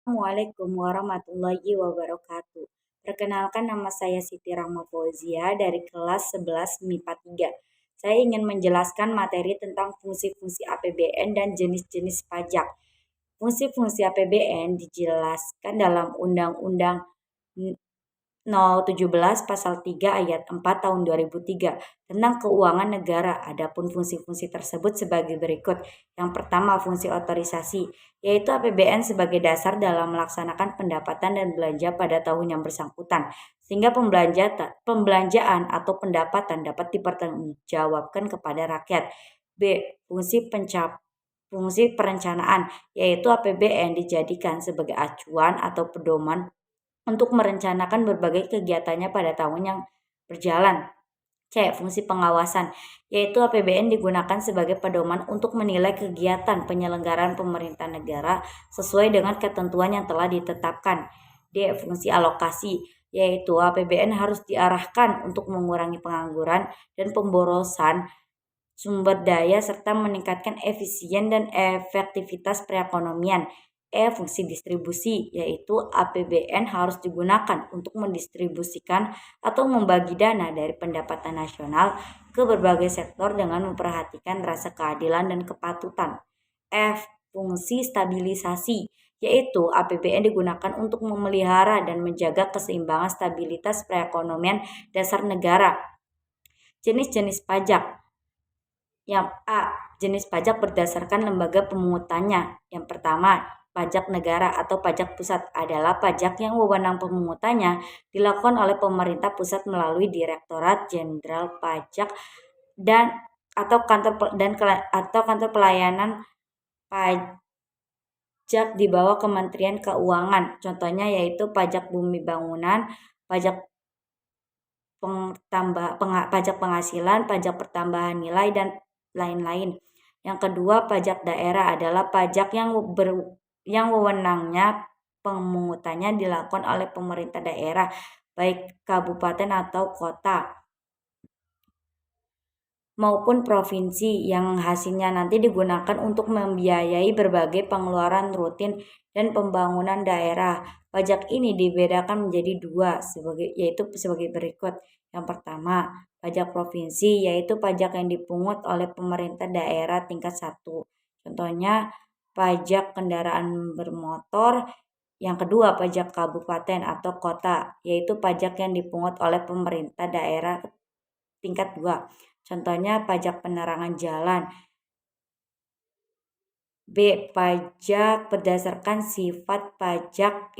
Assalamualaikum warahmatullahi wabarakatuh. Perkenalkan, nama saya Siti Rahma Fauzia dari kelas 11 MIPA 3. Saya ingin menjelaskan materi tentang fungsi-fungsi APBN dan jenis-jenis pajak. Fungsi-fungsi APBN dijelaskan dalam Undang-Undang 017 Pasal 3 Ayat 4 Tahun 2003 tentang keuangan negara. Adapun fungsi-fungsi tersebut sebagai berikut. Yang pertama, fungsi otorisasi, yaitu APBN sebagai dasar dalam melaksanakan pendapatan dan belanja pada tahun yang bersangkutan, sehingga pembelanjaan atau pendapatan dapat dipertanggungjawabkan kepada rakyat. B. Fungsi perencanaan, yaitu APBN dijadikan sebagai acuan atau pedoman untuk merencanakan berbagai kegiatannya pada tahun yang berjalan. C. Fungsi pengawasan, yaitu APBN digunakan sebagai pedoman untuk menilai kegiatan penyelenggaraan pemerintah negara sesuai dengan ketentuan yang telah ditetapkan. D. Fungsi alokasi, yaitu APBN harus diarahkan untuk mengurangi pengangguran dan pemborosan sumber daya serta meningkatkan efisien dan efektivitas perekonomian. Fungsi distribusi, yaitu APBN harus digunakan untuk mendistribusikan atau membagi dana dari pendapatan nasional ke berbagai sektor dengan memperhatikan rasa keadilan dan kepatutan. Fungsi stabilisasi, yaitu APBN digunakan untuk memelihara dan menjaga keseimbangan stabilitas perekonomian dasar negara. Jenis-jenis pajak. Yang A. Jenis pajak berdasarkan lembaga pemungutannya. Yang pertama, pajak negara atau pajak pusat adalah pajak yang wewenang pemungutannya dilakukan oleh pemerintah pusat melalui Direktorat Jenderal Pajak dan atau kantor pelayanan pajak di bawah Kementerian Keuangan. Contohnya yaitu pajak bumi bangunan, pajak pajak penghasilan, pajak pertambahan nilai, dan lain-lain. Yang kedua, pajak daerah adalah pajak yang wewenangnya pemungutannya dilakukan oleh pemerintah daerah, baik kabupaten atau kota maupun provinsi, yang hasilnya nanti digunakan untuk membiayai berbagai pengeluaran rutin dan pembangunan daerah. Pajak ini dibedakan menjadi dua, yaitu sebagai berikut. Yang pertama, pajak provinsi, yaitu pajak yang dipungut oleh pemerintah daerah tingkat 1. Contohnya pajak kendaraan bermotor. Yang kedua, pajak kabupaten atau kota, yaitu pajak yang dipungut oleh pemerintah daerah tingkat 2. Contohnya pajak penerangan jalan. B. Pajak berdasarkan sifat pajak.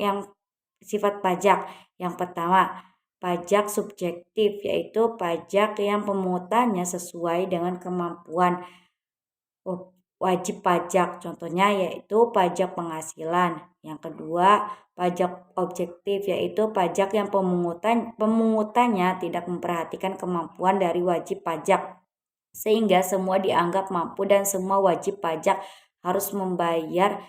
Yang pertama, pajak subjektif, yaitu pajak yang pemungutannya sesuai dengan kemampuan wajib pajak. Contohnya yaitu pajak penghasilan. Yang kedua, pajak objektif, yaitu pajak yang pemungutannya tidak memperhatikan kemampuan dari wajib pajak, sehingga semua dianggap mampu dan semua wajib pajak harus membayar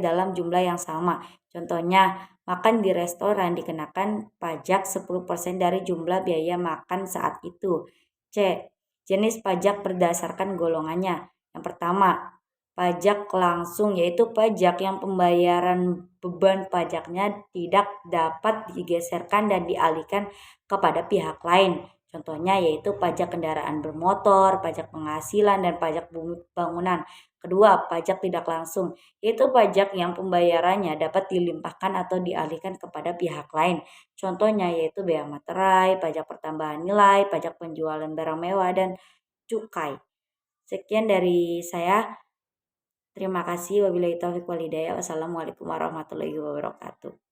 dalam jumlah yang sama. Contohnya, makan di restoran dikenakan pajak 10% dari jumlah biaya makan saat itu. C. Jenis pajak berdasarkan golongannya. Yang pertama, pajak langsung, yaitu pajak yang pembayaran beban pajaknya tidak dapat digeserkan dan dialihkan kepada pihak lain. Contohnya yaitu pajak kendaraan bermotor, pajak penghasilan, dan pajak bumi bangunan. Kedua, pajak tidak langsung, yaitu pajak yang pembayarannya dapat dilimpahkan atau dialihkan kepada pihak lain. Contohnya yaitu bea materai, pajak pertambahan nilai, pajak penjualan barang mewah, dan cukai. Sekian dari saya. Terima kasih. Wabillahi taufiq wal hidayah. Wassalamualaikum warahmatullahi wabarakatuh.